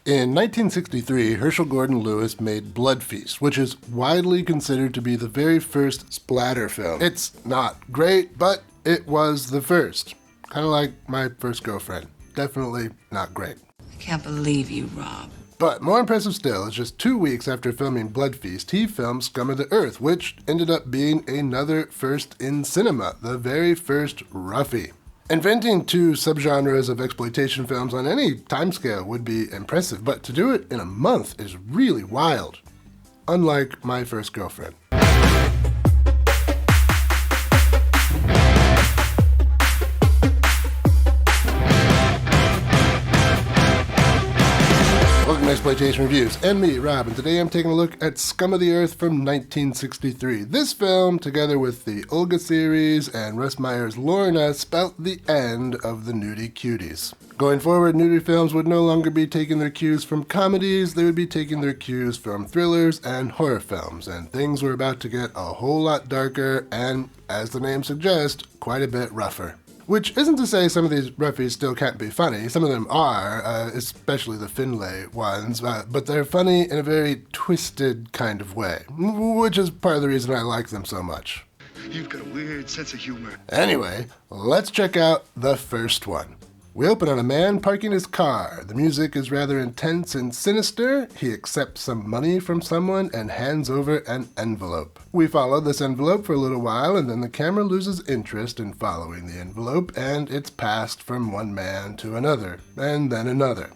In 1963, Hershel Gordon Lewis made Blood Feast, which is widely considered to be the very first splatter film. It's not great, but it was the first. Kind of like my first girlfriend. Definitely not great. I can't believe you, Rob. But more impressive still is just 2 weeks after filming Blood Feast, he filmed Scum of the Earth, which ended up being another first in cinema, the very first Roughie. Inventing 2 subgenres of exploitation films on any timescale would be impressive, but to do it in a month is really wild. Unlike My First Girlfriend. Welcome to Exploitation Reviews, and me, Rob, and today I'm taking a look at Scum of the Earth from 1963. This film, together with the Olga series and Russ Meyer's Lorna, spelt the end of the nudie cuties. Going forward, nudie films would no longer be taking their cues from comedies, they would be taking their cues from thrillers and horror films, and things were about to get a whole lot darker and, as the name suggests, quite a bit rougher. Which isn't to say some of these roughies still can't be funny. Some of them are, especially the Finlay ones, but they're funny in a very twisted kind of way, which is part of the reason I like them so much. You've got a weird sense of humor. Anyway, let's check out the first one. We open on a man parking his car. The music is rather intense and sinister. He accepts some money from someone and hands over an envelope. We follow this envelope for a little while, and then the camera loses interest in following the envelope, and it's passed from one man to another, and then another.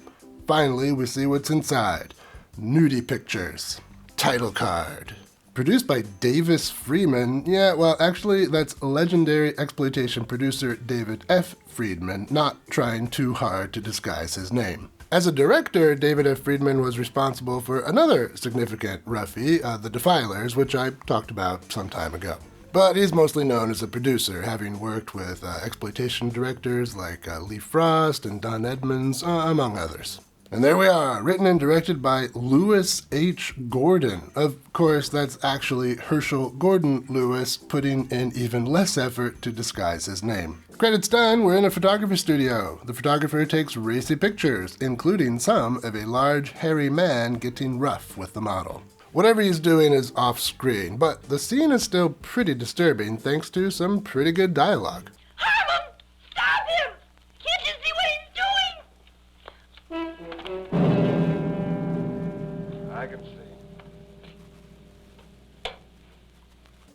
Finally, we see what's inside. Nudie pictures. Title card. Produced by Davis Friedman. Yeah, well, actually, that's legendary exploitation producer David F. Friedman, not trying too hard to disguise his name. As a director, David F. Friedman was responsible for another significant roughie, The Defilers, which I talked about some time ago. But he's mostly known as a producer, having worked with exploitation directors like Lee Frost and Don Edmonds, among others. And there we are, written and directed by Louis H. Gordon. Of course, that's actually Hershel Gordon Lewis putting in even less effort to disguise his name. Credits done, we're in a photography studio. The photographer takes racy pictures, including some of a large, hairy man getting rough with the model. Whatever he's doing is off-screen, but the scene is still pretty disturbing thanks to some pretty good dialogue. Harlem! Stop him! Can't you see what he's doing? I can see.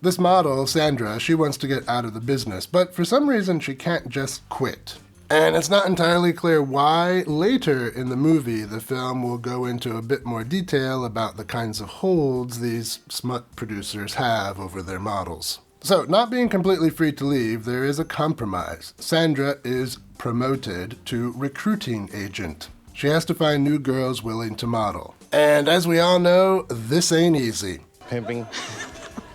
This model, Sandra, she wants to get out of the business, but for some reason she can't just quit. And it's not entirely clear why. Later in the movie, the film will go into a bit more detail about the kinds of holds these smut producers have over their models. So, not being completely free to leave, there is a compromise. Sandra is promoted to recruiting agent. She has to find new girls willing to model. And as we all know, this ain't easy. Pimping,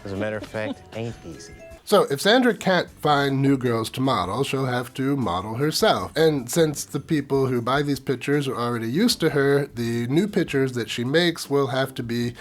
as a matter of fact, ain't easy. So if Sandra can't find new girls to model, she'll have to model herself. And since the people who buy these pictures are already used to her, the new pictures that she makes will have to be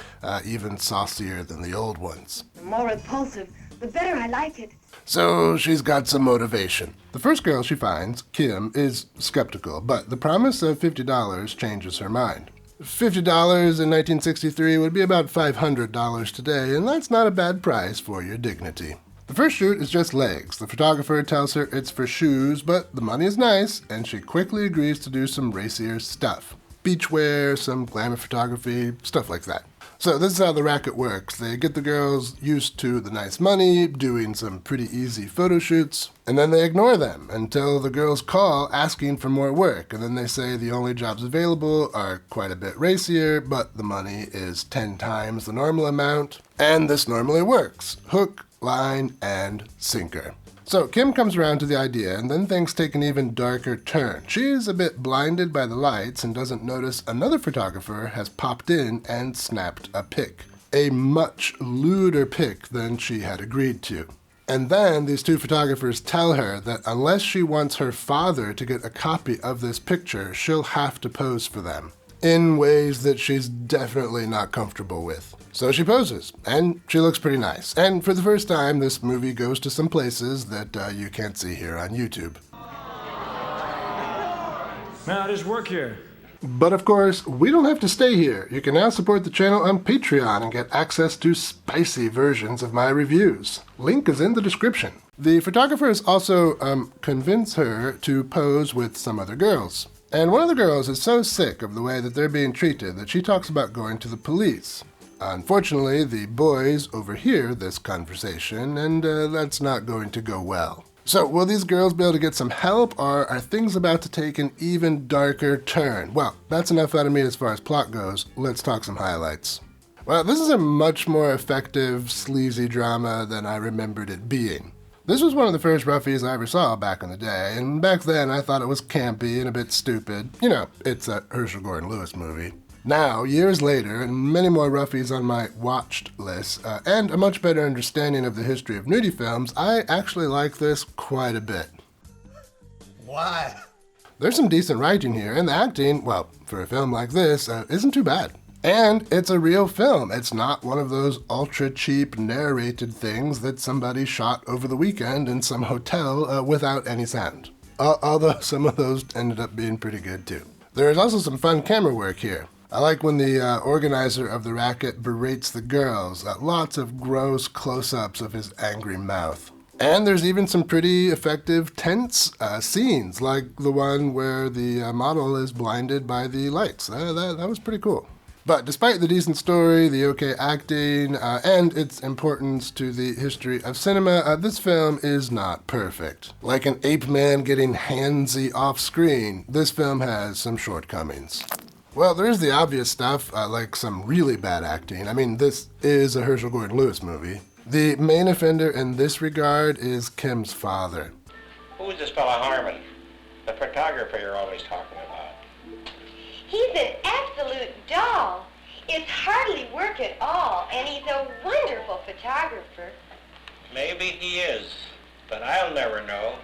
even saucier than the old ones. The more repulsive, the better I like it. So she's got some motivation. The first girl she finds, Kim, is skeptical, but the promise of $50 changes her mind. $50 in 1963 would be about $500 today, and that's not a bad price for your dignity. The first shoot is just legs. The photographer tells her it's for shoes, but the money is nice, and she quickly agrees to do some racier stuff. Beachwear, some glamour photography, stuff like that. So this is how the racket works. They get the girls used to the nice money, doing some pretty easy photo shoots, and then they ignore them until the girls call asking for more work, and then they say the only jobs available are quite a bit racier, but the money is 10 times the normal amount, and this normally works. Hook, line, and sinker. So Kim comes around to the idea, and then things take an even darker turn. She's a bit blinded by the lights and doesn't notice another photographer has popped in and snapped a pic. A much lewder pic than she had agreed to. And then these 2 photographers tell her that unless she wants her father to get a copy of this picture, she'll have to pose for them. In ways that she's definitely not comfortable with. So she poses, and she looks pretty nice. And for the first time, this movie goes to some places that you can't see here on YouTube. Man, I just work here. But of course, we don't have to stay here. You can now support the channel on Patreon and get access to spicy versions of my reviews. Link is in the description. The photographers also convince her to pose with some other girls. And one of the girls is so sick of the way that they're being treated that she talks about going to the police. Unfortunately, the boys overhear this conversation, and that's not going to go well. So, will these girls be able to get some help, or are things about to take an even darker turn? Well, that's enough out of me as far as plot goes. Let's talk some highlights. Well, this is a much more effective, sleazy drama than I remembered it being. This was one of the first Roughies I ever saw back in the day, and back then I thought it was campy and a bit stupid. You know, it's a Hershel Lewis movie. Now, years later, and many more Roughies on my watched list, and a much better understanding of the history of nudie films, I actually like this quite a bit. Why? There's some decent writing here, and the acting, well, for a film like this, isn't too bad. And it's a real film. It's not one of those ultra-cheap narrated things that somebody shot over the weekend in some hotel without any sound. Although some of those ended up being pretty good too. There is also some fun camera work here. I like when the organizer of the racket berates the girls. Lots of gross close-ups of his angry mouth. And there's even some pretty effective tense scenes, like the one where the model is blinded by the lights. That was pretty cool. But despite the decent story, the okay acting, and its importance to the history of cinema, this film is not perfect. Like an ape man getting handsy off screen, this film has some shortcomings. Well, there's the obvious stuff, like some really bad acting. I mean, this is a Hershel Lewis movie. The main offender in this regard is Kim's father. Who's this fella Harmon? The photographer you're always talking about. He's an absolute doll. It's hardly work at all, and he's a wonderful photographer. Maybe he is, but I'll never know.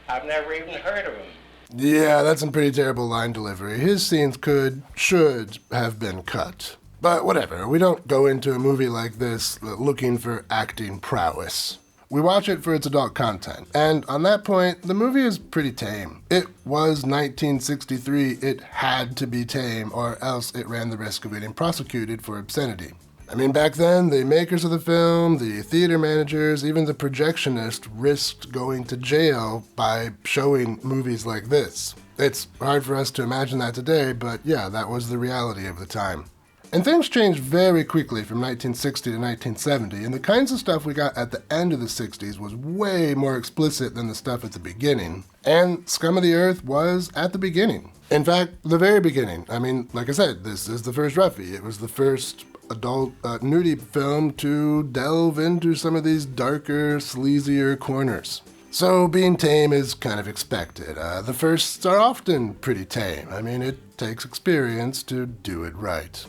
I've never even heard of him. Yeah, that's some pretty terrible line delivery. His scenes should have been cut. But whatever, we don't go into a movie like this looking for acting prowess. We watch it for its adult content, and on that point, the movie is pretty tame. It was 1963, it had to be tame, or else it ran the risk of getting prosecuted for obscenity. I mean, back then, the makers of the film, the theater managers, even the projectionist risked going to jail by showing movies like this. It's hard for us to imagine that today, but yeah, that was the reality of the time. And things changed very quickly from 1960 to 1970, and the kinds of stuff we got at the end of the 60s was way more explicit than the stuff at the beginning. And Scum of the Earth was at the beginning. In fact, the very beginning. I mean, like I said, this is the first Roughie. It was the first adult nudie film to delve into some of these darker, sleazier corners. So being tame is kind of expected. The firsts are often pretty tame. I mean, it takes experience to do it right.